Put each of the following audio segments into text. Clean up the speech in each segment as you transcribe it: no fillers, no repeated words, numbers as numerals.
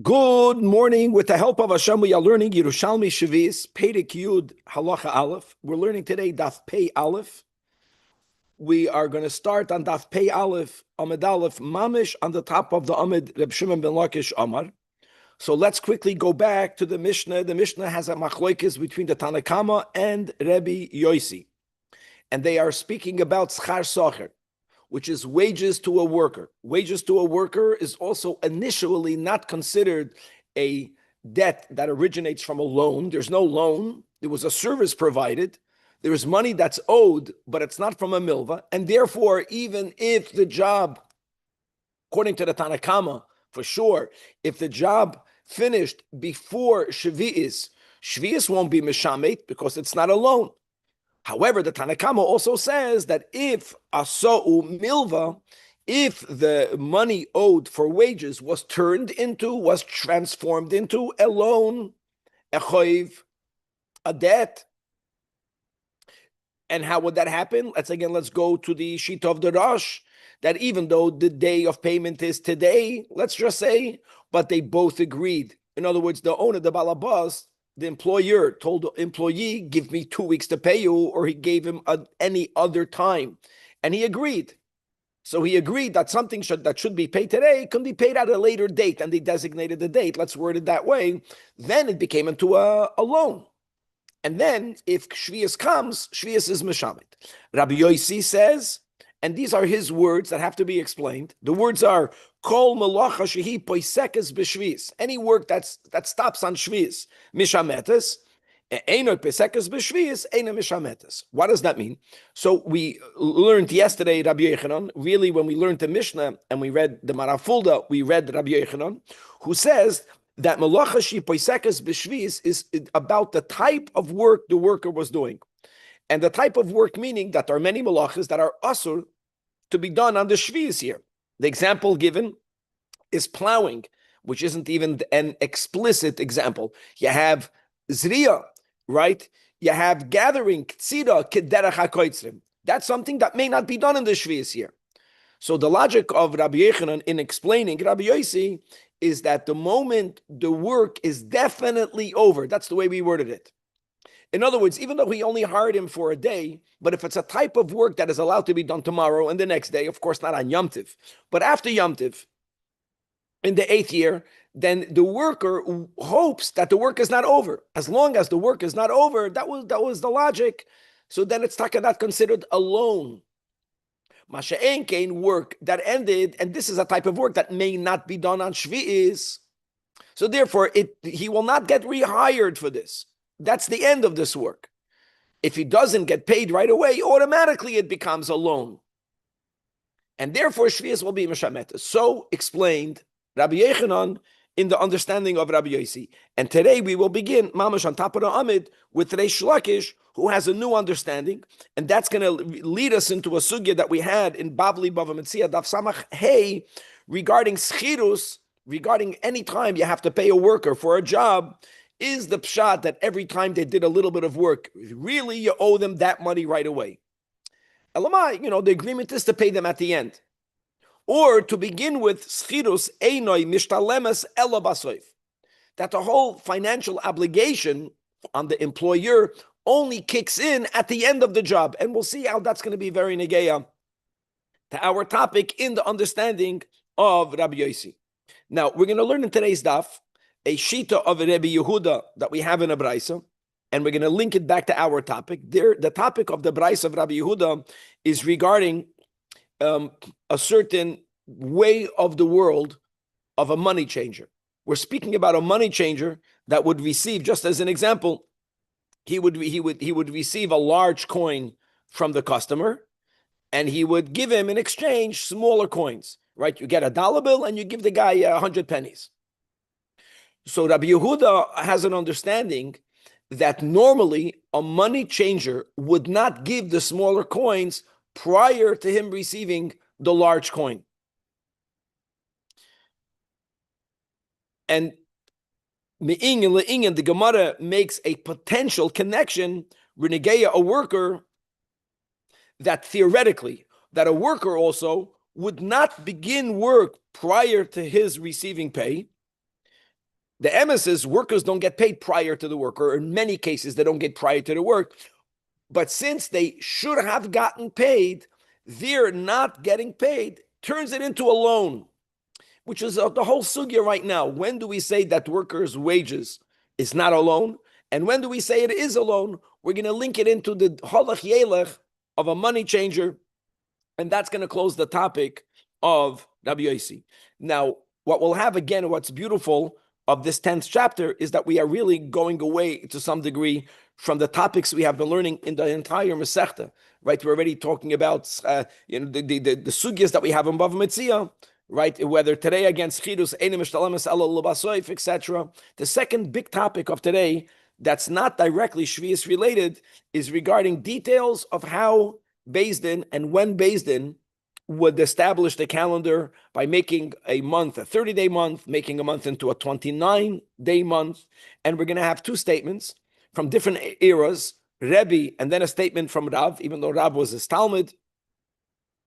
Good morning. With the help of Hashem, we are learning Yerushalmi Shavis, Perek Yud, Halacha Aleph. We're learning today Daf Pei Aleph. We are going to start on Daf Pei Aleph, Amid Aleph, Mamish, on the top of the Amid, Reb Shimon ben Lakish Amar. So let's quickly go back to the Mishnah. The Mishnah has a machloikis between the Tanakama and Rabbi Yosi. And they are speaking about Schar Socher, which is wages to a worker. Wages to a worker is also initially not considered a debt that originates from a loan. There's no loan. There was a service provided. There is money that's owed, but it's not from a milva. And therefore, even if the job, according to the Tanakama, for sure, if the job finished before Shvi'is, Shvi'is won't be Mishamet because it's not a loan. However, the Tanakama also says that if asa'u milva, if the money owed for wages was transformed into a loan, a choiv, a debt, and how would that happen? Let's go to the sheet of the Rosh, that even though the day of payment is today, let's just say, but they both agreed. In other words, the owner, the balabas, the employer told the employee, give me 2 weeks to pay you, or he gave him any other time. And he agreed. So he agreed that something that should be paid today can be paid at a later date, and they designated the date. Let's word it that way. Then it became into a loan. And then if Shvius comes, Shvius is Meshamet. Rabbi Yosi says, and these are his words that have to be explained. The words are Kol malacha shehi poisekes b'shvius. Any work that stops on shvius, mishametes. Eino poisekes b'shvius, eino mishametes. What does that mean? So we learned yesterday Rabbi Yochanan. Really, when we learned the Mishnah and we read the Marafulda, we read Rabbi Yochanan, who says that malacha shehi poisekes b'shvius is about the type of work the worker was doing. And the type of work meaning that there are many malachas that are asur to be done on the shvius here. The example given is plowing, which isn't even an explicit example. You have zriya, right? You have gathering, tzira, kederach hakoitzrim. That's something that may not be done in the shvius here. So the logic of Rabbi Yochanan in explaining Rabbi Yosi is that the moment the work is definitely over, that's the way we worded it. In other words, even though he only hired him for a day, but if it's a type of work that is allowed to be done tomorrow and the next day, of course not on Yom Tiv, but after Yom Tiv, in the 8th year, then the worker hopes that the work is not over. As long as the work is not over, that was the logic. So then it's not considered a loan. Masha'en kain work that ended, and this is a type of work that may not be done on Shvi'is. So therefore, he will not get rehired for this. That's the end of this work. If he doesn't get paid right away, automatically it becomes a loan. And therefore, Shvius will be Meshamet. So explained Rabbi Yochanan in the understanding of Rabbi Yosi. And today we will begin, Mamash on top of the Amid, with Reish Lakish, who has a new understanding. And that's going to lead us into a sugya that we had in Babli Bava Metzia, Daf Samach Hey, regarding schirus, regarding any time you have to pay a worker for a job. Is the pshat that every time they did a little bit of work, really you owe them that money right away? Elamai, the agreement is to pay them at the end. Or to begin with, schirus einoi mishtalemes ela basoif, that the whole financial obligation on the employer only kicks in at the end of the job. And we'll see how that's going to be very negeya to our topic in the understanding of Rabbi Yosi. Now, we're going to learn in today's daf a shita of Rabbi Yehuda that we have in a Braisa, and we're going to link it back to our topic. The topic of the Braisa of Rabbi Yehuda is regarding a certain way of the world of a money changer. We're speaking about a money changer that would receive, just as an example, he would receive a large coin from the customer, and he would give him in exchange smaller coins. Right? You get a dollar bill, and you give the guy 100 pennies. So Rabbi Yehuda has an understanding that normally a money changer would not give the smaller coins prior to him receiving the large coin. And the Gemara makes a potential connection, Renegeya, a worker, that theoretically, that a worker also would not begin work prior to his receiving pay, The emes is workers don't get paid prior to the work, or in many cases, they don't get prior to the work. But since they should have gotten paid, they're not getting paid, turns it into a loan, which is the whole sugya right now. When do we say that workers' wages is not a loan? And when do we say it is a loan? We're going to link it into the halach yelech of a money changer, and that's going to close the topic of Rabbi Yossi. Now, what we'll have again, what's beautiful of this 10th chapter is that we are really going away to some degree from the topics we have been learning in the entire Masechta, right? We're already talking about the sugyas that we have in Bava Metzia, right? Whether today against Chidus, Einim Mishtalamis Ela L'Basoif, etc. The second big topic of today that's not directly Shvius related is regarding details of how Beis Din and when Beis Din would establish the calendar by making a month a 30-day month, making a month into a 29-day month. And we're going to have two statements from different eras, Rabbi, and then a statement from Rav, even though Rav was his Talmud,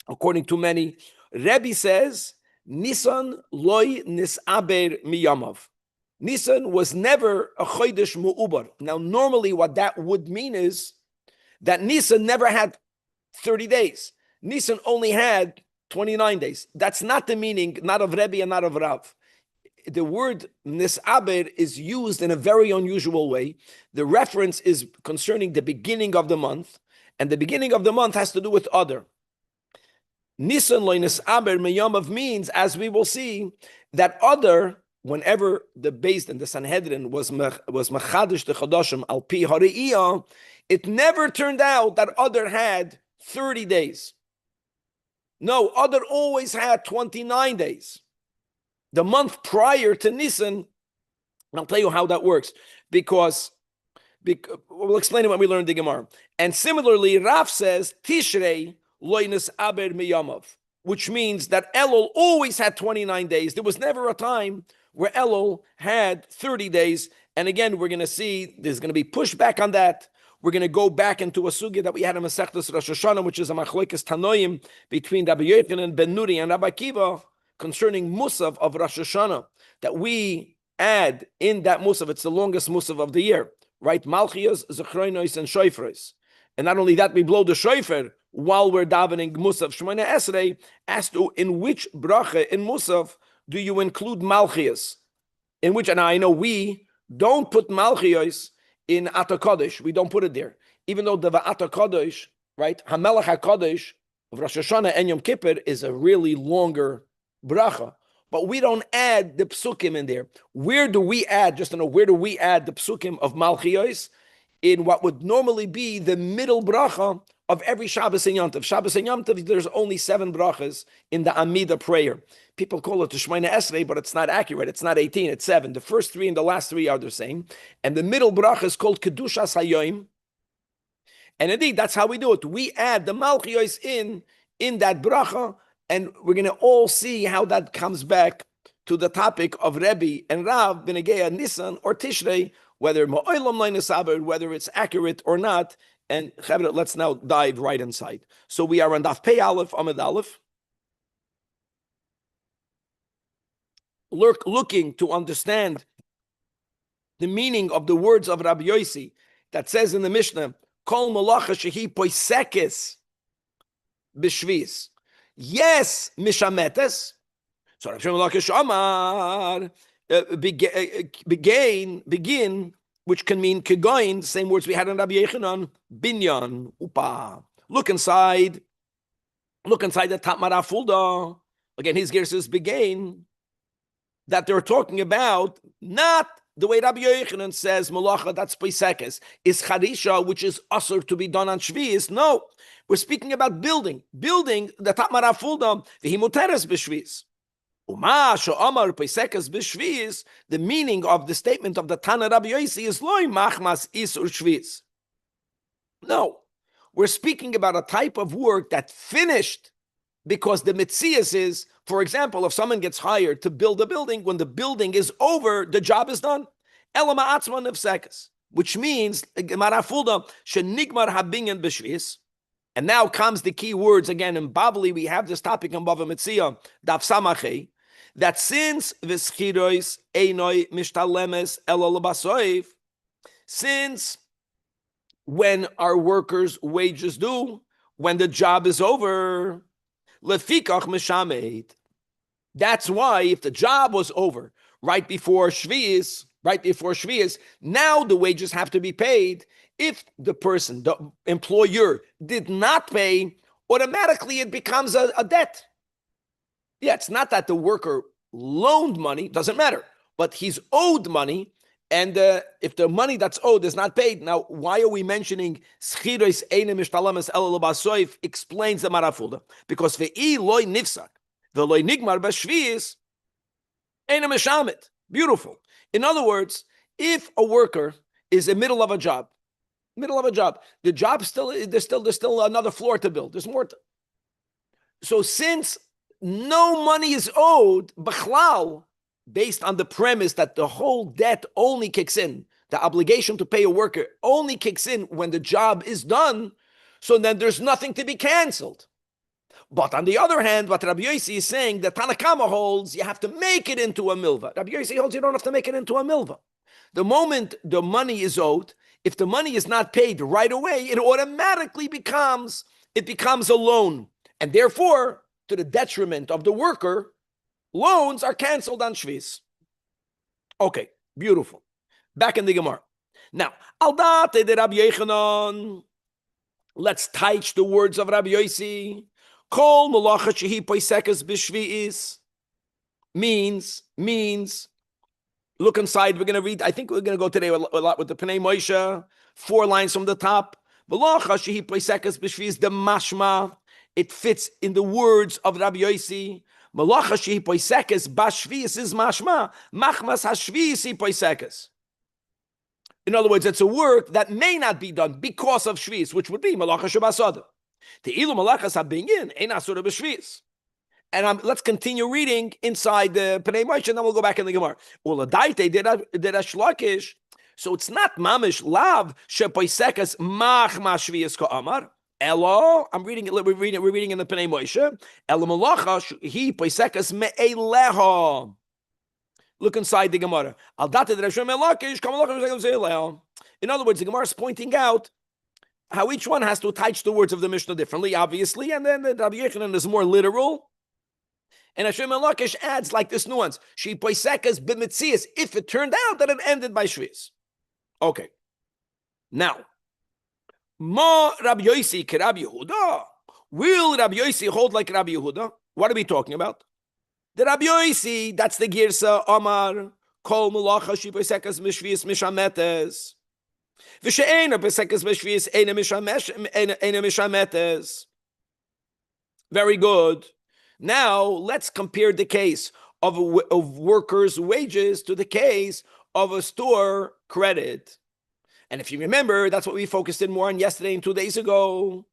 according to many. Rabbi says, Nisan loy nisaber miyamav. Nisan was never a chodesh mu'ubar. Now, normally what that would mean is that Nisan never had 30 days. Nisan only had 29 days. That's not the meaning, not of Rebbe and not of Rav. The word nisaber is used in a very unusual way. The reference is concerning the beginning of the month, and the beginning of the month has to do with other. Nisan lo nisaber meyamav means, as we will see, that other, whenever the Beis Din, the Sanhedrin, was machadish the chadashim al pi hariyah, it never turned out that other had 30 days. No, other always had 29 days. The month prior to Nisan, I'll tell you how that works, because we'll explain it when we learn the Gemara. And similarly, Rav says, Tishrei loinus aber miyamav, which means that Elul always had 29 days. There was never a time where Elul had 30 days. And again, we're going to see there's going to be pushback on that. We're going to go back into a sugya that we had in Masechtas Rosh Hashanah, which is a machlokes tanoim between Rabbi Yochanan ben Nuri and Rabbi Akiva concerning Musav of Rosh Hashanah, that we add in that Musav. It's the longest Musav of the year, right? Malchios, Zechronos, and Shofros. And not only that, we blow the shofar while we're davening Musav Shemona Esrei, as to in which bracha in Musav do you include Malchios? In which, and I know we don't put Malchios in Ata Kodesh, we don't put it there. Even though the Ata Kodesh, right, Hamelach HaKodesh of Rosh Hashanah and Yom Kippur is a really longer bracha, but we don't add the psukim in there. Where do we add, just to know, where do we add the psukim of Malchios? In what would normally be the middle bracha of every Shabbos and Yom Tov. Shabbos and Yom Tov, there's only 7 brachas in the Amida prayer. People call it the Shemona Esrei, but it's not accurate. It's not 18, it's 7. The first 3 and the last 3 are the same. And the middle bracha is called Kedushas Hayoim. And indeed, that's how we do it. We add the Malchios in that bracha, and we're going to all see how that comes back to the topic of Rebbe and Rav, Benegeya, Nisan, or Tishrei, whether whether it's accurate or not. And let's now dive right inside. So we are on Daf Pei Aleph, Amud Aleph, looking to understand the meaning of the words of Rabbi Yossi that says in the Mishnah, Kol malacha shehi poisekes b'shvis. Yes, mishametes. So Rabbi Lakish Amar, begin, which can mean kegoin, same words we had in Rabbi Yochanan, binyan, upa. Look inside the Tatmara Fulda. Again, his gear says begin, that they're talking about not the way Rabbi Yochanan says malacha, that's peisekes, is charisha, which is asur to be done on Shvi'is. No, we're speaking about building the Tatmara Fulda, the himuteres b'Shvi'is. The meaning of the statement of the Tana Rabbi Yossi is loy machmas isur shviz. No, we're speaking about a type of work that finished because the mitzias is, for example, if someone gets hired to build a building, when the building is over, the job is done. Elama atzma nefsekes, which means marafulda shenigmar habinyan b'shviz. And now comes the key words again in Babli. We have this topic in Bava Metzia, Daf Samachei, that since v'schirois einoi mishtalemes elo l'basoif, since when our workers' wages due, when the job is over, lefikach mishamed. That's why if the job was over right before Shvi'is, now the wages have to be paid. If the person, the employer, did not pay, automatically it becomes a debt. Yeah, it's not that the worker loaned money, doesn't matter, but he's owed money. And if the money that's owed is not paid, now why are we mentioning schiros eine mishtalames el basoif? Explains the Marafulda, because ve'i loy nifsak, the loy nigmar b'shvi'is eine mishamet. Beautiful. In other words, if a worker is in the middle of a job, the job there's still another floor to build. There's more. So since no money is owed, b'chlal, based on the premise that the whole debt only kicks in, the obligation to pay a worker only kicks in when the job is done, so then there's nothing to be canceled. But on the other hand, what Rabbi Yossi is saying, the Tanakama holds, you have to make it into a milva. Rabbi Yossi holds you don't have to make it into a milva. The moment the money is owed, if the money is not paid right away, it automatically becomes a loan. And therefore, to the detriment of the worker, loans are canceled on Shvis. Okay, beautiful. Back in the Gemara. Now, Aldate de Rabbi Yechanan. Let's touch the words of Rabbi Yossi. Kol malacha shehi poisekas b'shvi'is means. Look inside. We're going to read. I think we're going to go today a lot with the Pnei Moshe. 4 lines from the top. Malacha shehi poisekas b'shvi'is the mashma. It fits in the words of Rabbi Yossi. Malacha shehi poisekas b'shvi'is is mashma. Machmas hashvi'is poisekas. In other words, it's a work that may not be done because of shvi'is, which would be malacha shebasada. The ilu malachas habingin ein asura b'shvi'is. And let's continue reading inside the Pnei Moshe, and then we'll go back in the Gemara. Uladaite did a shlakish. So it's not mamish lav shepoisekas machma shvi'is ka'amar. Elo, we're reading in the Pnei Moshe. Elo malacha he poisekas me'eleha. Look inside the Gemara. In other words, the Gemara is pointing out how each one has to touch the words of the Mishnah differently, obviously, and then the Rabbi Yechanan is more literal. And Hashem Elakish adds like this nuance: She poisekas b'mitzias, if it turned out that it ended by shvius. Okay. Now, Ma Rabbi Yossi ke Rabbi Yehuda. Will Rabbi Yossi hold like Rabbi Yehuda? What are we talking about? The Rabbi Yossi, that's the Girsa Omar, Kol Mulacha Shi Poisekas Mishvius Mishametes. V'she'ena Poisekas Mishvius Eina Mishametes. Very good. Now, let's compare the case of workers' wages to the case of a store credit. And if you remember, that's what we focused in more on yesterday and 2 days ago,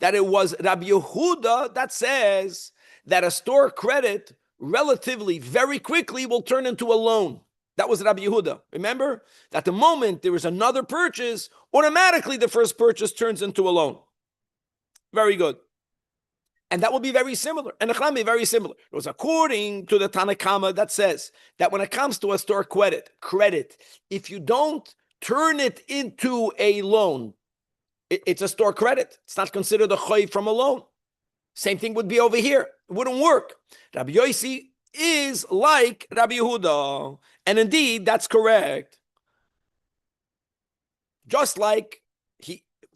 that it was Rabbi Yehuda that says that a store credit relatively very quickly will turn into a loan. That was Rabbi Yehuda. Remember that the moment there is another purchase, automatically the first purchase turns into a loan. Very good. And that will be very similar. And the Chlam is very similar. It was according to the Tanakama that says that when it comes to a store credit, if you don't turn it into a loan, it's a store credit. It's not considered a choy from a loan. Same thing would be over here. It wouldn't work. Rabbi Yossi is like Rabbi Yehuda. And indeed, that's correct. Just like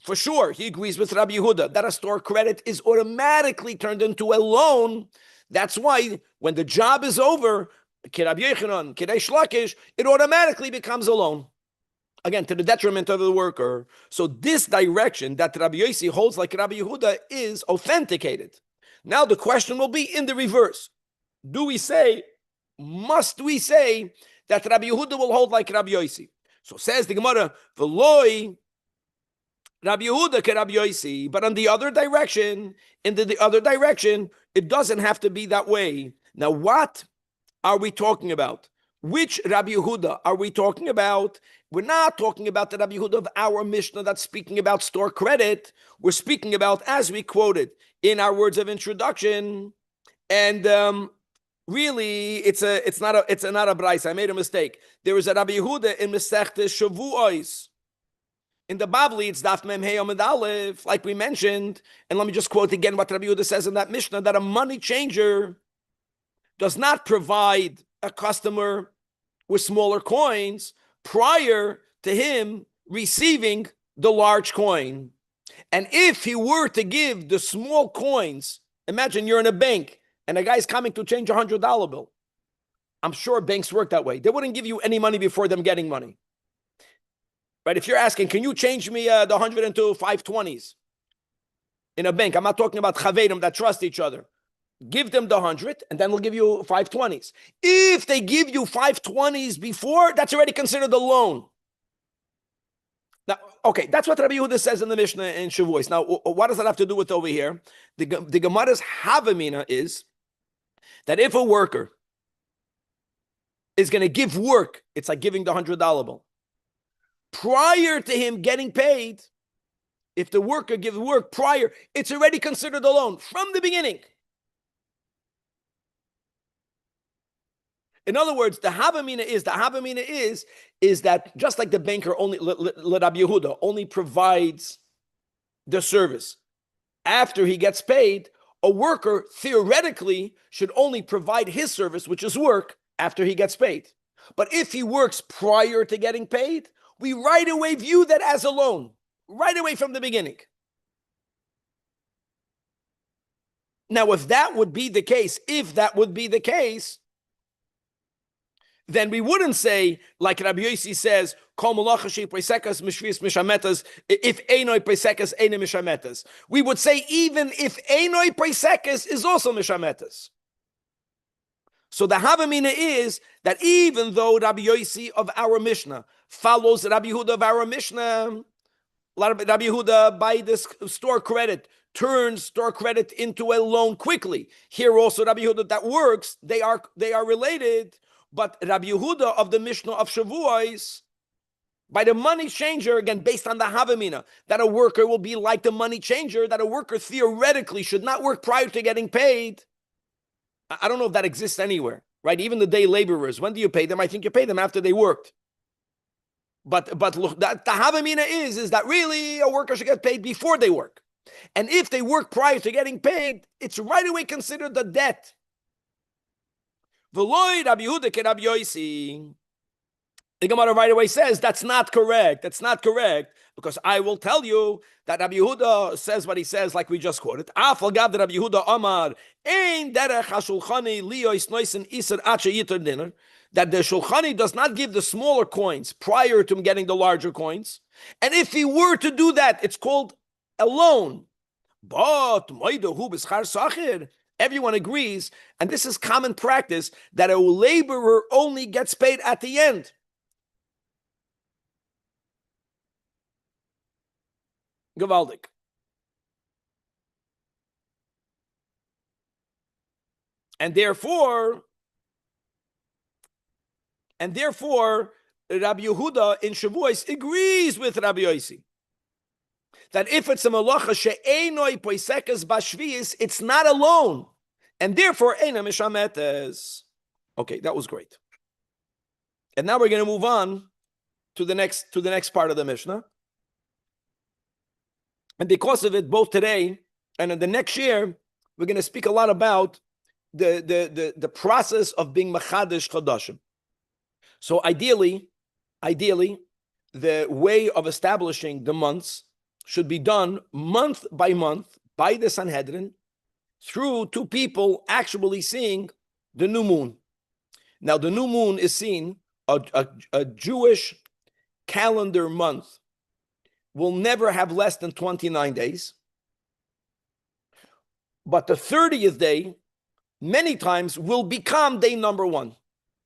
for sure, he agrees with Rabbi Yehuda that a store credit is automatically turned into a loan. That's why when the job is over, Rabbi Yechanan, Reish Lakish, it automatically becomes a loan. Again, to the detriment of the worker. So this direction that Rabbi Yossi holds like Rabbi Yehuda is authenticated. Now the question will be in the reverse. Must we say that Rabbi Yehuda will hold like Rabbi Yossi? So says the Gemara, V'loi Rabbi Yehuda ke Rabbi Yossi. But on the other direction, it doesn't have to be that way. Now what are we talking about? Which Rabbi Yehuda are we talking about? We're not talking about the Rabbi Yehuda of our Mishnah that's speaking about store credit. We're speaking about, as we quoted in our words of introduction, and really, it's not a brayso. I made a mistake. There is a Rabbi Yehuda in Masechtes Shavuos. In the Babli, it's Daf Mem Hey Amud Aleph, like we mentioned. And let me just quote again what Rabbi Yehuda says in that Mishnah, that a money changer does not provide a customer with smaller coins prior to him receiving the large coin. And if he were to give the small coins, imagine you're in a bank and a guy's coming to change $100 bill. I'm sure banks work that way. They wouldn't give you any money before them getting money. Right? If you're asking, can you change me the 100 into 520s in a bank? I'm not talking about chavedim that trust each other. Give them the 100 and then we'll give you 520s. If they give you 520s before, that's already considered a loan. Now, okay, that's what Rabbi Yehuda says in the Mishnah in Shavuos. Now, what does that have to do with over here? The Gemara's Havamina is that if a worker is going to give work, it's like giving the $100 bill. Prior to him getting paid, if the worker gives work prior, it's already considered a loan from the beginning. In other words, the Havamina is that just like the banker only, Rabbi Yehuda, only provides the service after he gets paid, a worker theoretically should only provide his service, which is work, after he gets paid. But if he works prior to getting paid, we right away view that as a loan, right away from the beginning. Now, if that would be the case, then we wouldn't say, like Rabbi Yossi says, Kol malacha she'peisekas mishvius mishametas, if einoi peisekas eine mishametas. We would say even if einoi peisekas is also mishametas. So the Havamina is that even though Rabbi Yossi of our Mishnah follows Rabbi Yehuda of our Mishnah, Rabbi Yehuda by this store credit turns store credit into a loan quickly. Here also Rabbi Yehuda that works, they are related. But Rabbi Yehuda of the Mishnah of Shavuos, by the money changer, again, based on the Havamina, that a worker will be like the money changer, that a worker theoretically should not work prior to getting paid. I don't know if that exists anywhere, right? Even the day laborers, when do you pay them? I think you pay them after they worked. But look, the Havamina is that really a worker should get paid before they work. And if they work prior to getting paid, it's right away considered a debt. V'loi Rabbi Yehuda ke Rabbi Yossi. The Gemara right away says that's not correct. That's not correct, because I will tell you that Rabbi Yehuda says what he says, like we just quoted. Afal gav Rabbi Yehuda Amar ein derech hashulchani liyois noisen iser ache yitar dinner. That the shulchani does not give the smaller coins prior to him getting the larger coins, and if he were to do that, it's called a loan. But moidahu b'schar sachir. Everyone agrees, and this is common practice, that a laborer only gets paid at the end. Gewaldig. And therefore, Rabbi Yehuda in Shavuos agrees with Rabbi Yossi that if it's a malacha she'enoi poisekas bashvius, it's not a loan, and therefore eina mishametes. Okay, that was great. And now we're going to move on to the next part of the Mishnah. And because of it, both today and in the next year, we're going to speak a lot about the process of being machadish chadashim. So ideally, the way of establishing the months should be done month by month by the Sanhedrin through two people actually seeing the new moon. Now, the new moon is seen, a Jewish calendar month will never have less than 29 days. But the 30th day, many times, will become day number 1.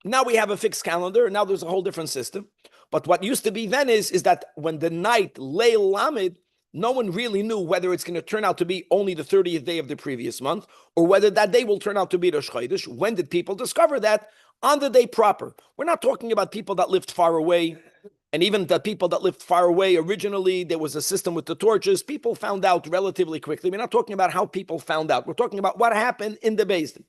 Now we have a fixed calendar, now there's a whole different system. But what used to be then is that when the night, Leil Lamed, no one really knew whether it's going to turn out to be only the 30th day of the previous month, or whether that day will turn out to be Rosh Chodesh. When did people discover that? On the day proper. We're not talking about people that lived far away, and even the people that lived far away originally, there was a system with the torches. People found out relatively quickly. We're not talking about how people found out. We're talking about what happened in the Beis Din.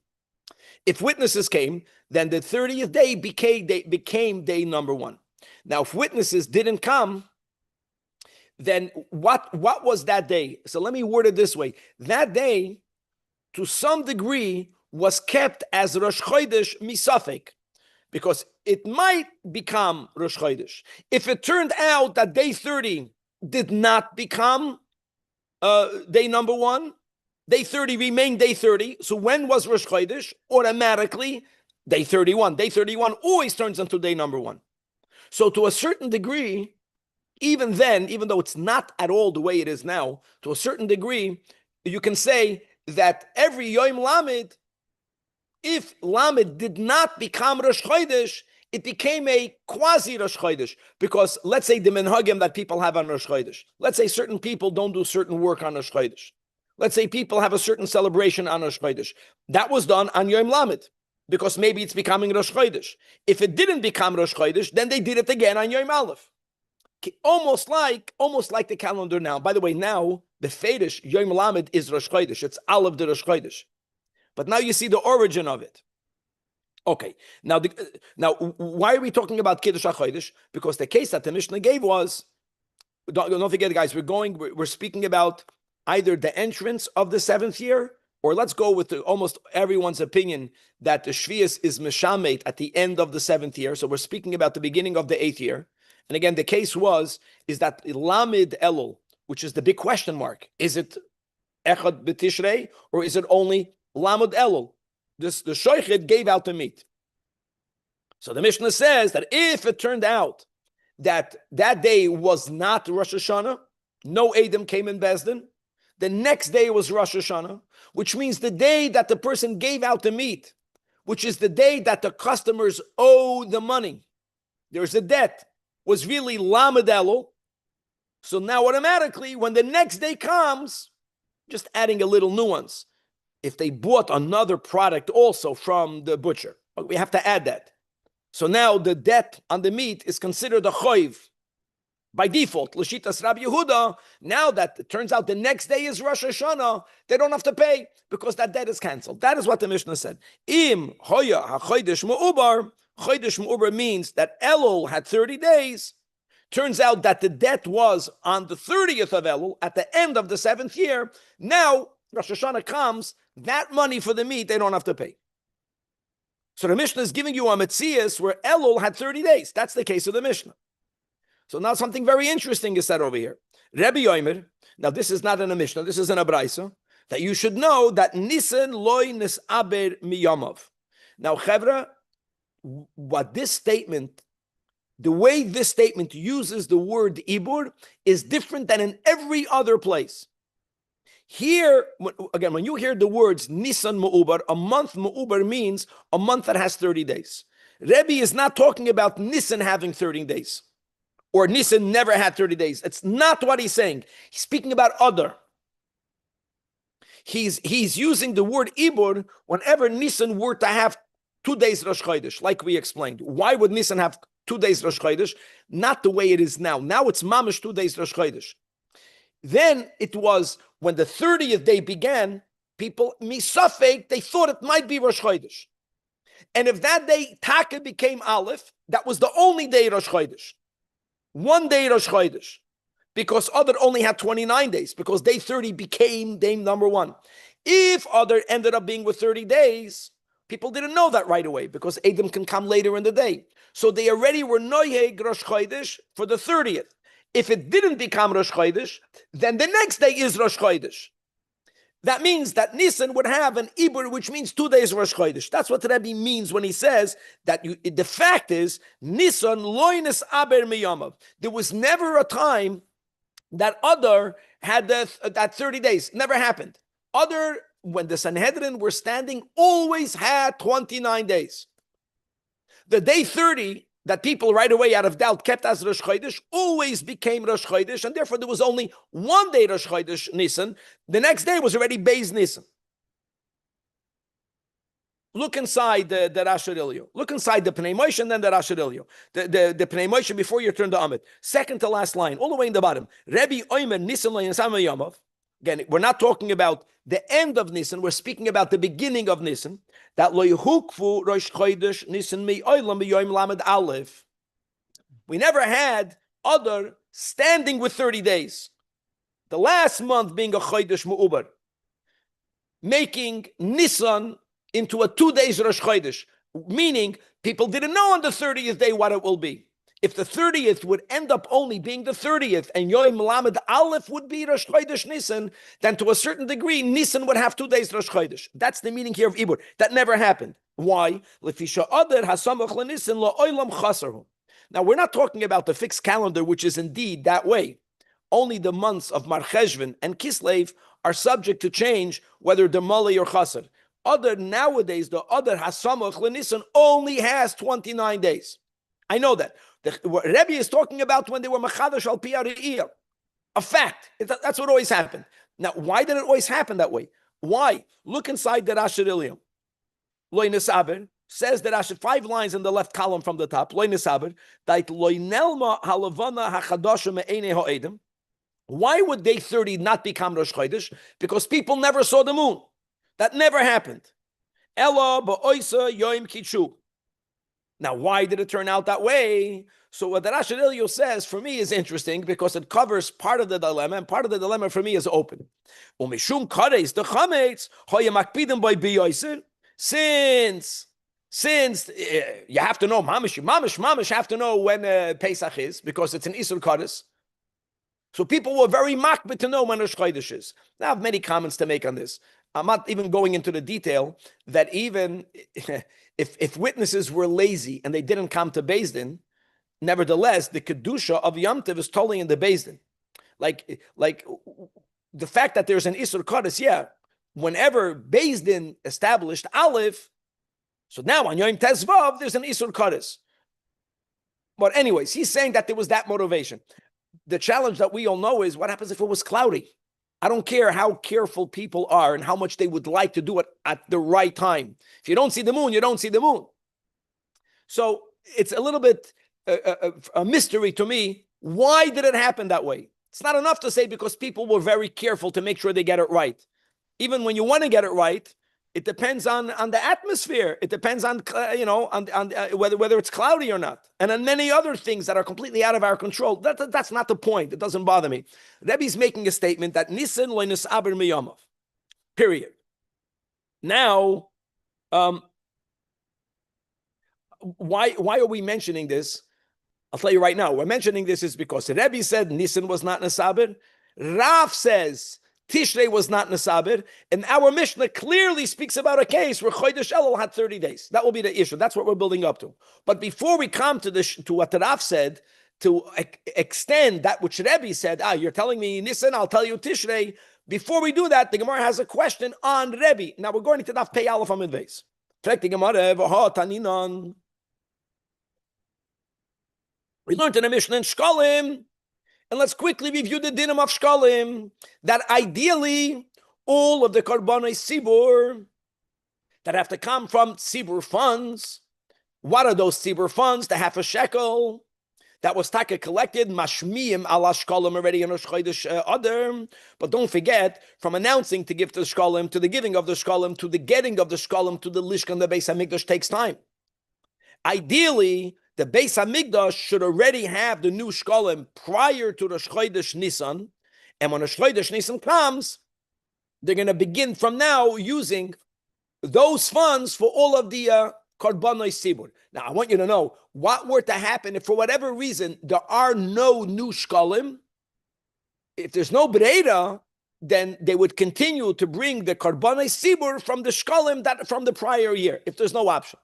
If witnesses came, then the 30th day became day number 1. Now, if witnesses didn't come, then what was that day? So let me word it this way. That day, to some degree, was kept as Rosh Chodesh Misafek, because it might become Rosh Chodesh. If it turned out that day 30 did not become day number 1, day 30 remained day 30. So when was Rosh Chodesh? Automatically, day 31. Day 31 always turns into day number 1. So to a certain degree, even then, even though it's not at all the way it is now, to a certain degree, you can say that every Yom Lamed, if Lamed did not become Rosh Chodesh, it became a quasi Rosh Chodesh. Because let's say the minhagim that people have on Rosh Chodesh. Let's say certain people don't do certain work on Rosh Chodesh. Let's say people have a certain celebration on Rosh Chodesh. That was done on Yom Lamed, because maybe it's becoming Rosh Chodesh. If it didn't become Rosh Chodesh, then they did it again on Yom Aleph. Almost like the calendar now. By the way, now the Fedish Yom Lamed is Rosh Chodesh. It's Aleph the Rosh Chodesh. But now you see the origin of it. Okay, now why are we talking about Kiddush HaChodesh? Because the case that the Mishnah gave was, don't forget, guys, we're speaking about either the entrance of the 7th year, or let's go with almost everyone's opinion that the Shvius is Meshamet at the end of the 7th year. So we're speaking about the beginning of the 8th year. And again, the case is that Lamed Elul, which is the big question mark. Is it Echad B'Tishrei, or is it only Lamed Elul? The Shoichet gave out the meat. So the Mishnah says that if it turned out that that day was not Rosh Hashanah, no Edom came in Bezdin, the next day was Rosh Hashanah, which means the day that the person gave out the meat, which is the day that the customers owe the money, there's a debt, was really Lamed Elul. So now automatically, when the next day comes, just adding a little nuance, if they bought another product also from the butcher, we have to add that. So now the debt on the meat is considered a choiv. By default, L'shitas Rabbi Yehuda, now that it turns out the next day is Rosh Hashanah, they don't have to pay because that debt is canceled. That is what the Mishnah said. Im hoya ha-chodesh mu'ubar, chodesh mu'ubar means that Elul had 30 days. Turns out that the debt was on the 30th of Elul, at the end of the 7th year. Now, Rosh Hashanah comes, that money for the meat, they don't have to pay. So the Mishnah is giving you a Metzias where Elul had 30 days. That's the case of the Mishnah. So now something very interesting is said over here. Rabbi Yomer, now this is not in a Mishnah, this is in a Braisa, that you should know that Nisan loy nisaber miyamav. Now, Chevra, what this statement, the way this statement uses the word ibur is different than in every other place. Here, again, when you hear the words Nisan Mu'ubar, a month Mu'ubar means a month that has 30 days. Rebbe is not talking about Nisan having 30 days, or Nisan never had 30 days. It's not what he's saying. He's speaking about other. He's using the word ibur whenever Nisan were to have 2 days Rosh Chodesh, like we explained. Why would Nisan have 2 days Rosh Chodesh? Not the way it is now. Now it's mamish 2 days Rosh Chodesh. Then it was when the 30th day began, people, misafek, they thought it might be Rosh Chodesh. And if that day, Taka became Aleph, that was the only day Rosh Chodesh. 1 day Rosh Chodesh. Because other only had 29 days, because day 30 became day number 1. If other ended up being with 30 days, people didn't know that right away, because Edom can come later in the day. So they already were Noyeg Rosh Chodesh for the 30th. If it didn't become Rosh Chodesh, then the next day is Rosh Chodesh. That means that Nisan would have an Ibur, which means 2 days Rosh Chodesh. That's what Rabbi means when he says that the fact is, Nisan loines aber miyamav. There was never a time that other had that 30 days. Never happened. Other, when the Sanhedrin were standing, always had 29 days. The day 30, that people right away out of doubt kept as Rosh Chodesh, always became Rosh Chodesh, and therefore there was only 1 day Rosh Chodesh Nisan. The next day was already Beis Nisan. Look inside the Rasher Ilyo. Look inside the Pnei Moshe and then the Rasher Ilyo. The Pnei Moshe before you turn to Amid. Second to last line, all the way in the bottom. Rebbe Oimer Nisan lo Yisam Yamav. Again, we're not talking about the end of Nisan. We're speaking about the beginning of Nisan. That lo yehukvu Rosh Chodesh Nisan mi'olam b'yoyim lamed aleph. We never had other standing with 30 days. The last month being a Chodesh Mu'ubar, making Nisan into a 2 days Rosh Chodesh, meaning people didn't know on the 30th day what it will be. If the 30th would end up only being the 30th and Yom Lamed Aleph would be Rosh Chodesh Nisan, then to a certain degree, Nisan would have 2 days Rosh Chodesh. That's the meaning here of Ibur. That never happened. Why? Now, we're not talking about the fixed calendar, which is indeed that way. Only the months of Mar Cheshvan and Kislev are subject to change, whether they're Mali or Chasar. Nowadays, the other Hasamach L'Nisan only has 29 days. I know that. What Rabbi is talking about when they were Machadash al Piyar, a fact. That's what always happened. Now, why did it always happen that way? Why? Look inside the Rashi Ilium. Loy Nesaber says that Rashi, 5 lines in the left column from the top. Loy Nesaber, Dait Loy Nelma Halavana Hachadasha Me'ene Ha'edem. Why would day 30 not become Rosh Chodesh? Because people never saw the moon. That never happened. Ella ba'oisa yoim kichu. Now, why did it turn out that way? So what the Rashi Elio says, for me, is interesting because it covers part of the dilemma, and part of the dilemma for me is open. Umishum kares the chametz hoyamakpidim by biyoiser. Since you have to know mamish have to know when Pesach is because it's an Isur Kares. So people were very makbid to know when Rosh Chodesh is. Now, I have many comments to make on this. I'm not even going into the detail that even if witnesses were lazy and they didn't come to Beis Din, nevertheless, the Kedusha of Yom Tov is totally in the Beis Din. Like the fact that there's an Isur Kares, yeah, whenever Beis Din established Aleph, so now on Yom Tezvav, there's an Isur Kares. But anyways, he's saying that there was that motivation. The challenge that we all know is what happens if it was cloudy? I don't care how careful people are and how much they would like to do it at the right time. If you don't see the moon, you don't see the moon. So it's a little bit a mystery to me. Why did it happen that way? It's not enough to say because people were very careful to make sure they get it right. Even when you want to get it right, it depends on the atmosphere. It depends on whether it's cloudy or not, and on many other things that are completely out of our control. That's not the point. It doesn't bother me. Rebbe's making a statement that Nisan lo nisaber miyamav. Period. Now, why are we mentioning this? I'll tell you right now. We're mentioning this is because Rebbe said Nisan was not nisaber. Rav says Tishrei was not Nesaber, and our Mishnah clearly speaks about a case where Chodesh Elul had 30 days. That will be the issue. That's what we're building up to. But before we come to what Rav said, to extend that which Rebbe said, you're telling me Nisan, I'll tell you Tishrei. Before we do that, the Gemara has a question on Rebbe. Now we're going to Daf Pei Aleph Amud Beis. We learned in the Mishnah in Shkalim. And let's quickly review the dinim of Shkalim, that ideally all of the Karbanei Sibur that have to come from Sibur funds, what are those Sibur funds? The half a shekel that was taka collected, mashmiyim ala Shkalim already in Rosh Chodesh Adar. But don't forget, from announcing to give to the Shkalim, to the giving of the Shkalim, to the getting of the Shkalim, to the Lishkan, the Beis HaMikdash takes time. Ideally, the Beis HaMikdash should already have the new Shkalim prior to Rosh Chodesh Nisan. And when Rosh Chodesh Nisan comes, they're going to begin from now using those funds for all of the Karbanei Sibur. Now, I want you to know what were to happen if for whatever reason there are no new Shkalim. If there's no Breira, then they would continue to bring the Karbanei Sibur from the Shkalim that from the prior year, if there's no option.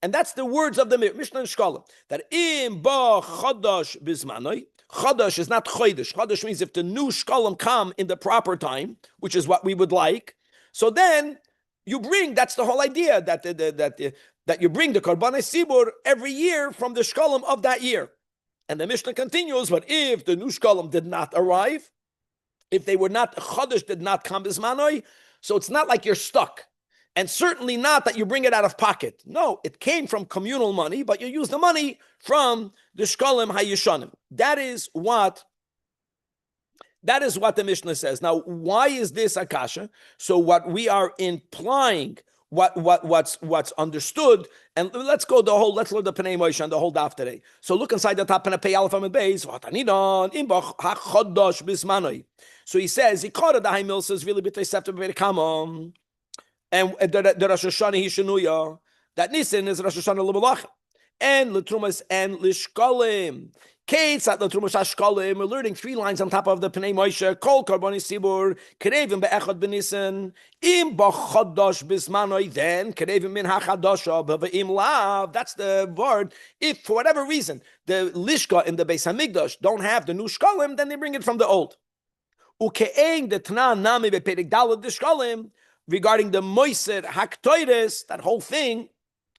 And that's the words of the Mishnah and Shkalim. That im ba chadash bizmanoi. Chadash is not chodesh. Chadash means if the new Shkalim come in the proper time, which is what we would like. So then you bring. That's the whole idea that you bring the Karbanei Sibur every year from the Shkalim of that year. And the Mishnah continues. But if the new Shkalim did not arrive, if they were not Chadash did not come bizmanoi, so it's not like you're stuck. And certainly not that you bring it out of pocket. No, it came from communal money, but you use the money from the Shkalim HaYishanim. That is what That is what the Mishnah says. Now, why is this akasha? So what we are implying, what's understood, and let's learn the Pnei Moshe and the whole daf today. So look inside the top Pnei Aleph and Beis. So he says, he called it the Haimil says really b'tei septem b'kamam, and the Rosh Hashanah Hishanuya, that Nisan is Rosh Hashanah l'Malach, and l'trumas and l'shkalim. We're learning 3 lines on top of the Pnei Moshe. Kol karboni sibur kerevim be'echad b'nisan im b'chadash bismanoi. Then kerevim min hachadasha b've'im lav. That's the word. If for whatever reason the lishka in the Beis Hamikdash don't have the new shkalim, then they bring it from the old. Uke'eng the Tnan nami be'perek dalad the shkalim regarding the moiser haktoides. That whole thing,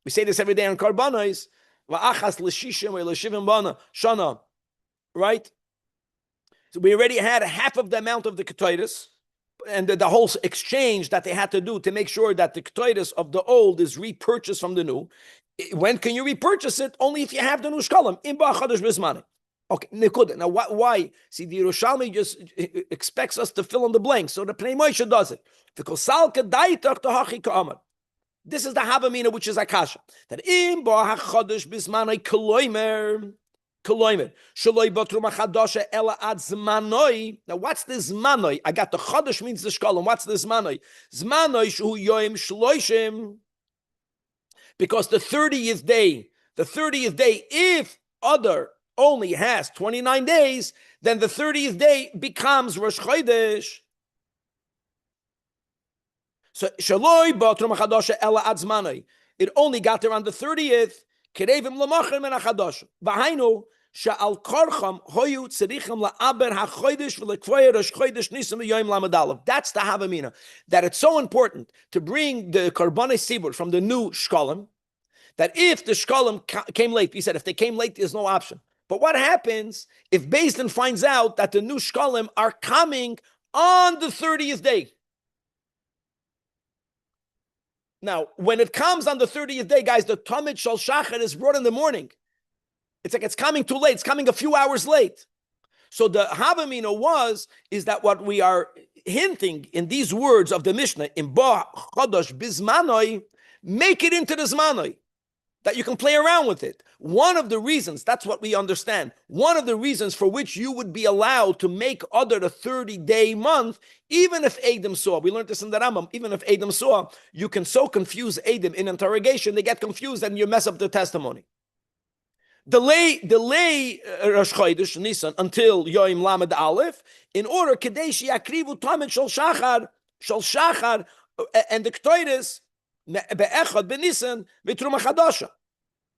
we say this every day on karbanos. Shana, right? So we already had half of the amount of the ketaitis, and the whole exchange that they had to do to make sure that the ketaitis of the old is repurchased from the new. When can you repurchase it? Only if you have the new shkalim. Okay, Nikuda. Now, why? See, the Yerushalmi just expects us to fill in the blanks, so the Pnei Moshe does it. This is the Havamina, which is Akasha. That im bo hachodesh bismanoi koloimer shaloi batrum hachadasha ela ad zmanoi. Now, what's this zmanoi? I got the chodesh means the shkalim. What's the zmanoi? Zmanoi shu yoim shloishim. Because the 30th day, if other only has 29 days, then the 30th day becomes Rosh Chodesh. So Shaloi Batrum Chadasha Ela Adzmanai. It only got there on the 30th. Kerevim Lamachim and Achadash. Vahainu Sha'al Karcham Hoyu Tzerichim La'aber HaChodesh V'Lekvoyer Rosh Chodesh Nisim Yoim Lamadalev. That's the Havamina. That it's so important to bring the Karbanei Sibur from the new Shkalim, that if the Shkalim came late, we said if they came late, there's no option. But what happens if Beis Din finds out that the new Shkalim are coming on the 30th day? Now, when it comes on the 30th day, guys, the Talmud Shal Shachar is brought in the morning. It's like it's coming too late. It's coming a few hours late. So the Havamina is that what we are hinting in these words of the Mishnah, in Ba Chodosh Bizmanoi, make it into the Zmanoi, that you can play around with it. One of the reasons, that's what we understand, one of the reasons for which you would be allowed to make other the 30-day month, even if Adam saw, we learned this in the Rambam, even if Adam saw, you can so confuse Adam in interrogation, they get confused and you mess up the testimony. Delay Rosh Chodesh Nisan until Yoim Lamed Aleph, in order Kadesh Yakrivu Tamid Shal Shachar, and the Ktoides, Be'echad Benisan V'Truma Chadasha.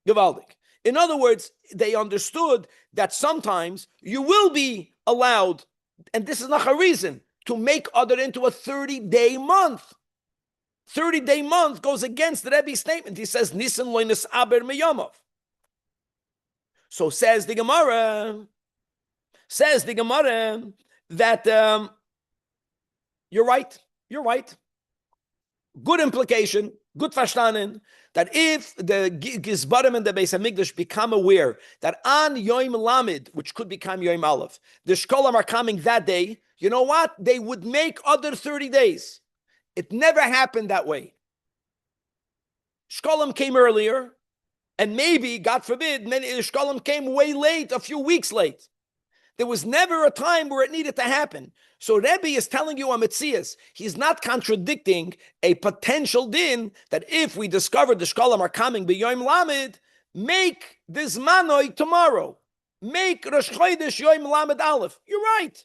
Gewaldig. In other words, they understood that sometimes you will be allowed, and this is not a reason, to make other into a 30-day month. 30-day month goes against the Rebbe's statement. He says, Nisan loinis aber meyamav. So says the Gemara that you're right. Good implication, good verstanden, that if the Gizbarim and the Beis Hamikdash become aware that on Yom Lamed, which could become Yom Aleph, the Shkolam are coming that day, you know what? They would make other 30 days. It never happened that way. Shkolam came earlier, and maybe, God forbid, many Shkolam came way late, a few weeks late. There was never a time where it needed to happen. So Rebbe is telling you a Metzias. He's not contradicting a potential din that if we discover the Shkolam are coming b'Yom Lamed, make this Manoi tomorrow. Make Rosh Chodesh Yom Lamed Aleph. You're right.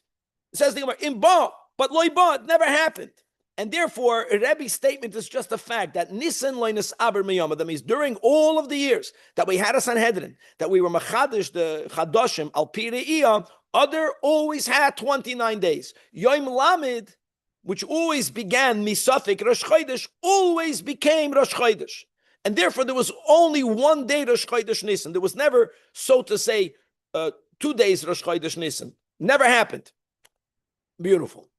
It says the Gemara, in Ba, but Loi Ba, it never happened. And therefore, Rebbe's statement is just a fact that Nisan Loinis Aber Miyama, that means during all of the years that we had a Sanhedrin, that we were Machadish, the Chadoshim, Al Pire'iyah, other always had 29 days. Yom Lamed, which always began Misafik Rosh Chodesh, always became Rosh Chodesh. And therefore, there was only one day Rosh Chodesh Nisan. There was never, so to say, 2 days Rosh Chodesh Nisan. Never happened. Beautiful.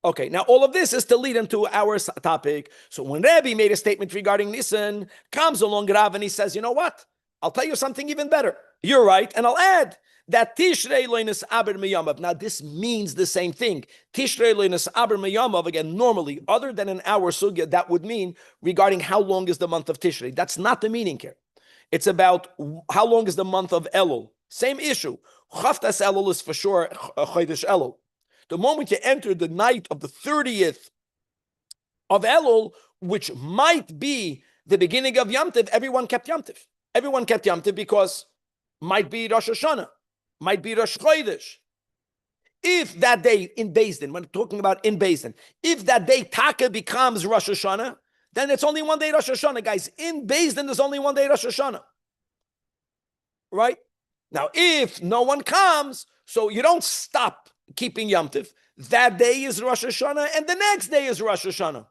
Okay, now all of this is to lead into our topic. So when Rabbi made a statement regarding Nisan, comes along Rav and he says, you know what? I'll tell you something even better. You're right, and I'll add that Tishrei loinis aber miyamav. Now this means the same thing. Tishrei loinis aber miyamav, again, normally, other than in our sugya, that would mean regarding how long is the month of Tishrei. That's not the meaning here. It's about how long is the month of Elul. Same issue. Chaftas Elul is for sure Chodesh Elul. The moment you enter the night of the 30th of Elul, which might be the beginning of Yom Tov, everyone kept Yom Tov. Everyone kept Yom Tov because might be Rosh Hashanah, might be Rosh Chodesh. If that day in Beis Din, when talking about in Beis Din, if that day Taka becomes Rosh Hashanah, then it's only one day Rosh Hashanah, guys. In Beis Din, there's only one day Rosh Hashanah. Right? Now, if no one comes, so you don't stop keeping Yom Tov. That day is Rosh Hashanah, and the next day is Rosh Hashanah.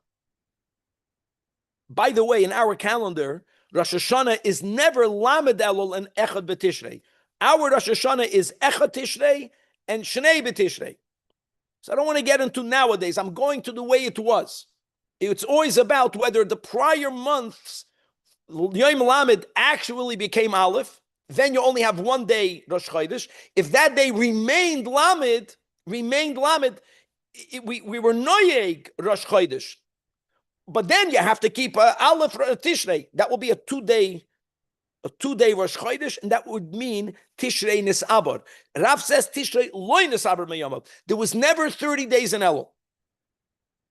By the way, in our calendar, Rosh Hashanah is never Lamed Elul and Echad B'Tishrei. Our Rosh Hashanah is Echad Tishrei and Shnei B'Tishrei. So I don't want to get into nowadays. I'm going to the way it was. It's always about whether the prior months, Yom Lamed actually became Aleph. Then you only have one day Rosh Chodesh. If that day remained Lamed, we were Noyeg Rosh Chodesh. But then you have to keep Aleph Tishrei. That will be a two-day Rosh Chodesh, and that would mean Tishrei Nisabar. Rav says Tishrei Loy Nisabar Meyamav. There was never 30 days in Elul.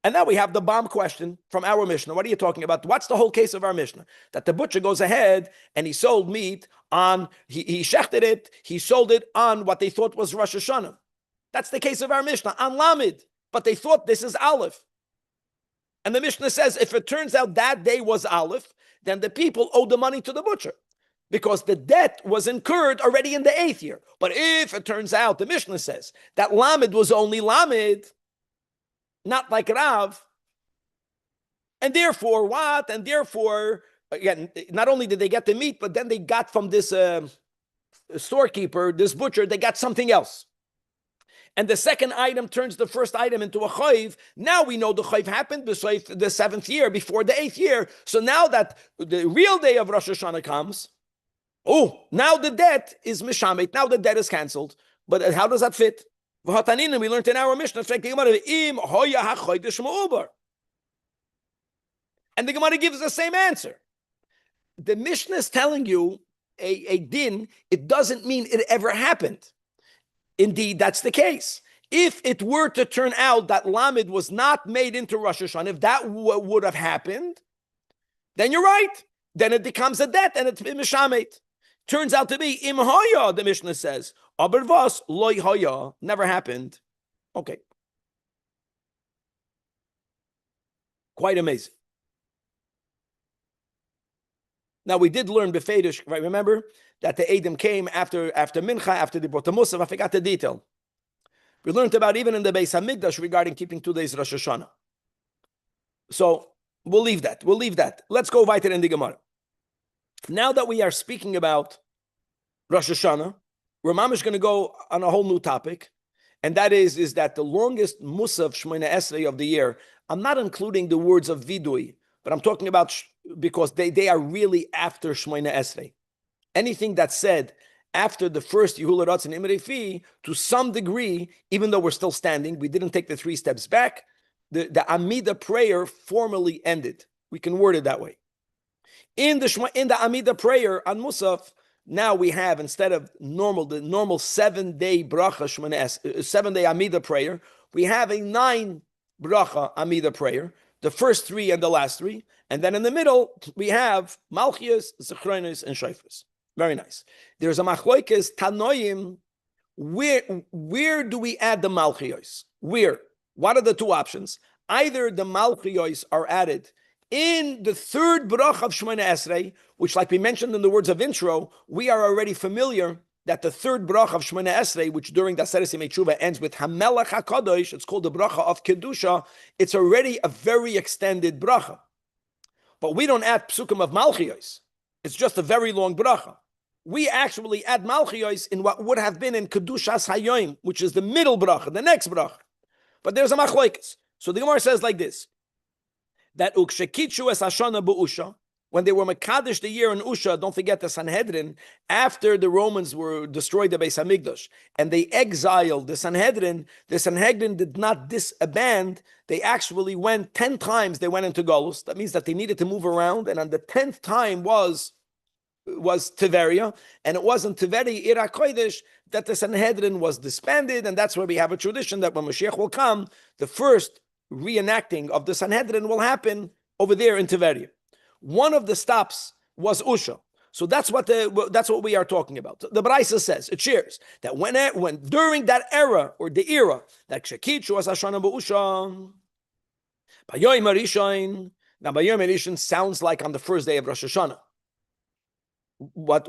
And now we have the bomb question from our Mishnah. What are you talking about? What's the whole case of our Mishnah? That the butcher goes ahead and he sold meat on, he shechted it, he sold it on what they thought was Rosh Hashanah. That's the case of our Mishnah, on Lamed. But they thought this is Aleph. And the Mishnah says, if it turns out that day was Aleph, then the people owe the money to the butcher because the debt was incurred already in the 8th year. But if it turns out, the Mishnah says, that Lamed was only Lamed, not like Rav, and therefore what? And therefore, again, not only did they get the meat, but then they got from this storekeeper, this butcher, they got something else. And the second item turns the first item into a chayv. Now we know the chayv happened the 7th year before the 8th year. So now that the real day of Rosh Hashanah comes, now the debt is mishamet. Now the debt is canceled. But how does that fit? We learned in our Mishnah, and the Gemara gives the same answer. The Mishnah is telling you a din, it doesn't mean it ever happened. Indeed, that's the case. If it were to turn out that Lamed was not made into Rosh Hashanah, if that would have happened, then you're right. Then it becomes a debt and it's mishamet. Turns out to be im hoya, the Mishnah says. Aber was loy hoya, never happened. Okay. Quite amazing. Now we did learn befedish, right? Remember that the Edom came after Mincha, after they brought the Musaf. I forgot the detail. We learned about even in the Beis Hamikdash regarding keeping 2 days Rosh Hashanah. So we'll leave that. Let's go weiter in the Gemara. Now that we are speaking about Rosh Hashanah, Ramam is going to go on a whole new topic, and that is that the longest Musaf Shemona Esrei of the year, I'm not including the words of Vidui, but I'm talking about because they are really after Shemona Esrei. Anything that's said after the first Yehulah Ratz and Imrei Fi, to some degree, even though we're still standing, we didn't take the 3 steps back, the Amida prayer formally ended. We can word it that way. In the Amida prayer on Musaf, now we have, instead of the normal 7-day bracha, 7-day Amida prayer, we have a 9 bracha Amida prayer, the first 3 and the last 3, and then in the middle, we have Malchias, Zechronis, and Shofars. Very nice. There's a machloikes Tanoim. Where do we add the Malchios? Where? What are the 2 options? Either the Malchios are added in the 3rd bracha of Shemona Esrei, which, like we mentioned in the words of intro, we are already familiar that the 3rd bracha of Shemona Esrei, which during the Aseret Yemei Tshuva ends with Hamelach HaKadosh, it's called the bracha of Kedusha. It's already a very extended bracha. But we don't add psukim of Malchios. It's just a very long bracha. We actually add Malchios in what would have been in Kedushas Hayoim, which is the middle bracha, the next bracha. But there's a machloikes. So the Gemara says like this, that ukshekitchu es hashana bu'usha, when they were Mekadesh the year in Usha, don't forget the Sanhedrin, after the Romans were destroyed the Beis Hamikdash, and they exiled the Sanhedrin did not disband. They actually went 10 times, they went into Golus. That means that they needed to move around, and on the 10th time was Tiveria, and it wasn't Tiveri Ira Kodesh that the Sanhedrin was disbanded, and that's where we have a tradition that when Mashiach will come, the first reenacting of the Sanhedrin will happen over there in Tiveria. One of the stops was Usha. So that's what we are talking about. The Braisa says, it shares that when during that era, or the era, that Shekitchu was Hashana B'Usha, Bayoim Arishain. Now Bayoim Arishain sounds like on the first day of Rosh Hashanah. What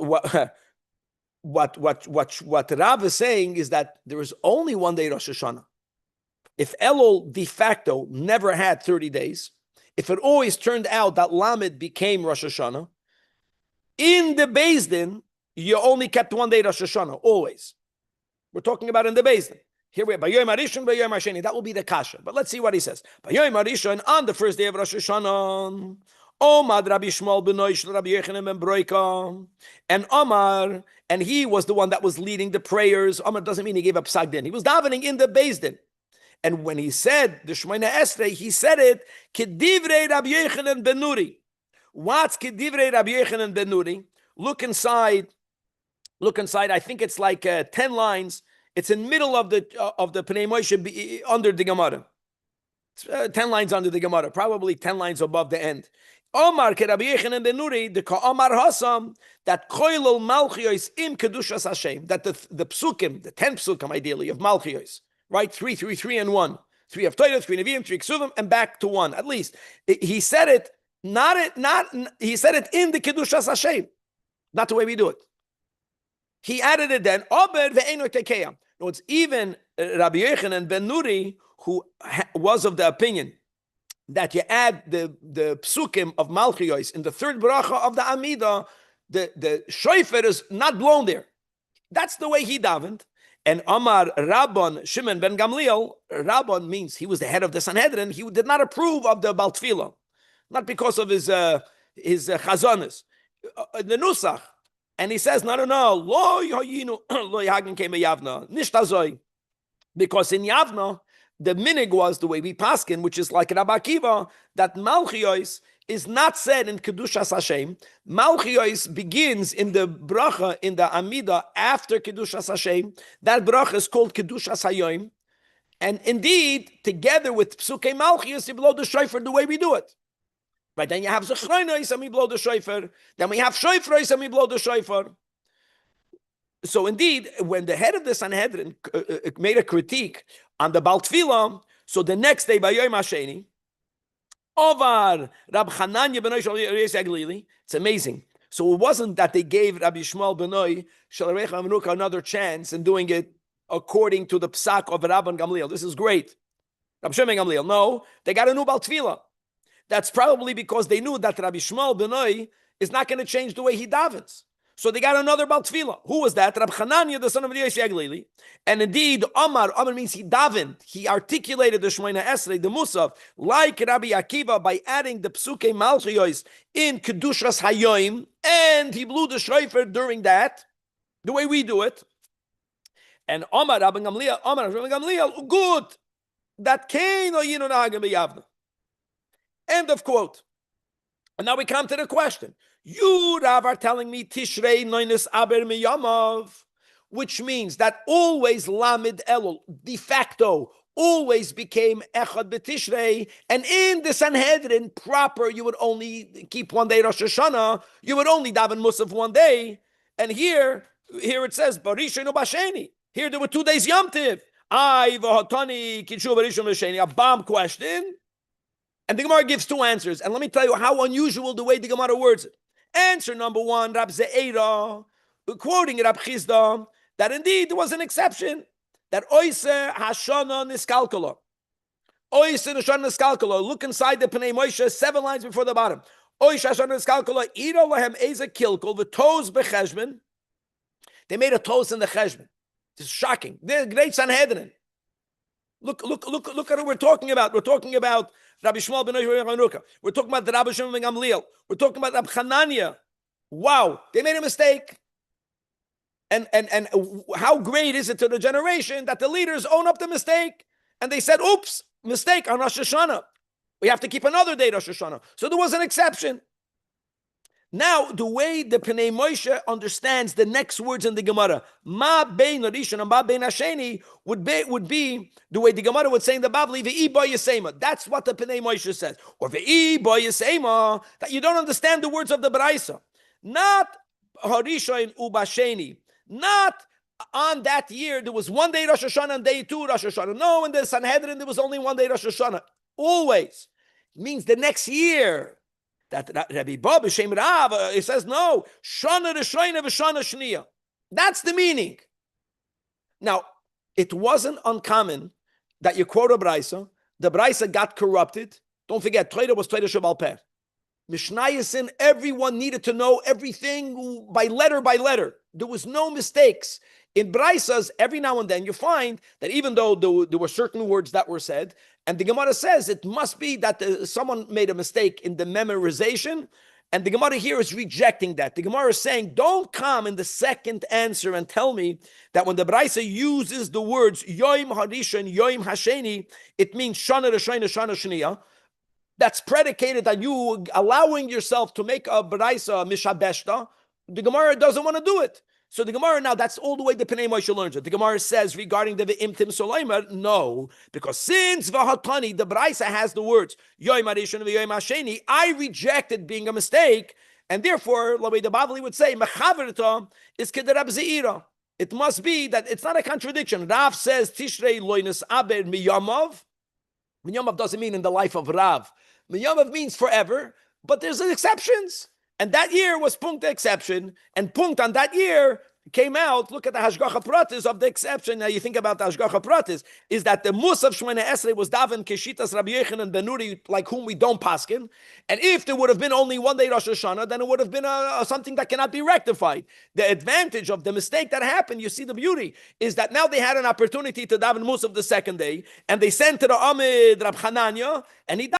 Rav is saying is that there is only one day Rosh Hashanah. If Elul de facto never had 30 days, if it always turned out that Lamed became Rosh Hashanah, in the Beis Din, you only kept one day Rosh Hashanah, always. We're talking about in the Beis Din. Here we have Bayoim Arishon, Bayoim Hasheni. That will be the Kasha. But let's see what he says. Bayoim Arishon, on the first day of Rosh Hashanah, Omad Rabbi Shmuel b'noi shel Rabbi Yochanan ben Broika, and Omar, and he was the one that was leading the prayers. Omar doesn't mean he gave up Psak He was davening in the Beis Din. And when he said the Shemona Esrei, he said it, Kedivrei Rabbi Yochanan ben Nuri. What's Kedivrei Rabbi Yochanan ben Nuri? Look inside. I think it's like 10 lines. It's in the middle of the Pnei Moshe under the Gemara. 10 lines under the Gemara, probably 10 lines above the end. Omar ke Rabbi Yochanan ben Nuri, the Omar Hasam, that Koilol Malchios im Kedushas Hashem, that the psukim, the 10 psukim ideally of Malchios, right? 3, 3, 3, and 1. 3 of Torah, 3 Nevi'im, 3 Ksuvim, and back to 1, at least. He said it, he said it in the Kedushas Hashem. Not the way we do it. He added it then, Ober ve'eno tekeya. No, it's even Rabbi Yochanan ben Nuri, who was of the opinion that you add the psukim of Malchios in the third bracha of the Amida, the shofar is not blown there. That's the way he davened. And Amar Rabban Shimon ben Gamliel, Rabban means he was the head of the Sanhedrin. He did not approve of the Bal Tefillah, not because of his chazanas, the Nusach. And he says, no, lo yinu lo yagin came Yavna, nishtazoi, because in Yavna the minig was the way we paskin, which is like Rabbi Akiva, that Malchios is not said in Kedushas Hashem. Malchios begins in the bracha, in the Amida, after Kedushas Hashem. That bracha is called Kedushas Hayoim. And indeed, together with Psukei Malchios, you blow the shofar the way we do it. Right, then you have Zechronos and we blow the shofar. Then we have Shofros and we blow the shofar. So indeed, when the head of the Sanhedrin made a critique on the Bal Tefillah, so the next day by Yom HaSheni, Ovar Rab Chananya b'noi shel Reis Aglili. It's amazing. So it wasn't that they gave Rabbi Shmuel b'noi shel Reis Aglili another chance in doing it according to the psak of Rabban Gamliel. This is great. Rabbi Shimon Gamliel. No, they got a new Bal Tefillah. That's probably because they knew that Rabbi Shmuel b'noi is not going to change the way he davens. So they got another Bal Tefillah. Who was that? Rabbi Chananya, the son of Reis Aglili. And indeed, Omar means he davened. He articulated the Shemona Esrei, the Musaf, like Rabbi Akiva, by adding the Psukei Malchios in Kedushas Hayoim, and he blew the shofar during that, the way we do it. And Omar Rabbi Gamliel, good. That Kain or Yinu Nahagim B'Yavna. End of quote. And now we come to the question. You, Rav, are telling me Tishrei Noinus Aber Miyamav, which means that always Lamed Elul, de facto, always became Echad B'Tishrei, and in the Sanhedrin proper, you would only keep one day Rosh Hashanah, you would only daven Musaf one day, and here it says, Barishon Basheni. Here there were 2 days Yom Tiv. A bomb question. And the Gemara gives 2 answers. And let me tell you how unusual the way the Gemara words it. Answer number 1, Rab Ze'era, quoting Rab Chizda, that indeed there was an exception, that Oise Hashana Niskalkala. Oise Hashana Niskalkala. Look inside the Pnei Moshe, 7 lines before the bottom. Oise Hashana Niskalkala, Ira Lahem Eza Kilkal, the toes Becheshman. They made a toes in the Cheshman. This is shocking. They're great Sanhedrin. Look at what we're talking about. We're talking about Rabbi Shmuel ben Yochanan. We're talking about the Rabbi Shimon ben Gamliel. We're talking about Rabbi Hanania. Wow, they made a mistake. And how great is it to the generation that the leaders own up the mistake and they said, oops, mistake on Rosh Hashanah. We have to keep another day Rosh Hashanah. So there was an exception. Now, the way the Pnei Moshe understands the next words in the Gemara, Ma bein Rishon and Ma bein Hasheni, would be the way the Gemara would say in the Bavli, Ve'i bo Yisema. That's what the Pnei Moshe says. Or Ve'i bo Yisema, that you don't understand the words of the Baraisa. Not Harishon Ubasheni. Not on that year, there was one day Rosh Hashanah and day 2 Rosh Hashanah. No, in the Sanhedrin, there was only one day Rosh Hashanah. Always. It means the next year. That Rabbi Bob Shem Rav, he says no. Shana Rishoina v'Shana Shniya. That's the meaning. Now, it wasn't uncommon that you quote a brayso. The brayso got corrupted. Don't forget, Torah was Torah Shebal Peh. Mishnayasin, everyone needed to know everything by letter by letter. There was no mistakes. In Braisas, every now and then you find that even though there were certain words that were said, and the Gemara says it must be that someone made a mistake in the memorization, and the Gemara here is rejecting that. The Gemara is saying, don't come in the second answer and tell me that when the Braisa uses the words Yoim Harishon, Yoim Hasheni, it means Shana Rishona, Shana Shniya. That's predicated on you allowing yourself to make a Braisa Mishabeshta. The Gemara doesn't want to do it. So the Gemara now, that's all the way the Pnei Moshe learns it. The Gemara says regarding the Ve'imtim Soleimer, no, because since Vahatani, the Braisa has the words Yoim Harishon v'Yoim Hasheni, I rejected being a mistake, and therefore, the way the Bavli would say, Mechaverta is Kederab Zeira. It must be that it's not a contradiction. Rav says Tishrei Loinus Aber Miyamav. Miyamav doesn't mean in the life of Rav. Miyamav means forever, but there's exceptions. And that year was Punkt the exception, and Punkt on that year came out. Look at the Hashgacha Pratis of the exception. Now you think about the Hashgacha Pratis, is that the Musaf Shmona Esrei was Daven Keshitas Rabbi Yochanan ben Nuri, like whom we don't paskin. And if there would have been only one day Rosh Hashanah, then it would have been something that cannot be rectified. The advantage of the mistake that happened, you see the beauty, is that now they had an opportunity to Daven Musaf the second day, and they sent to the Amid Rab Hananya, and he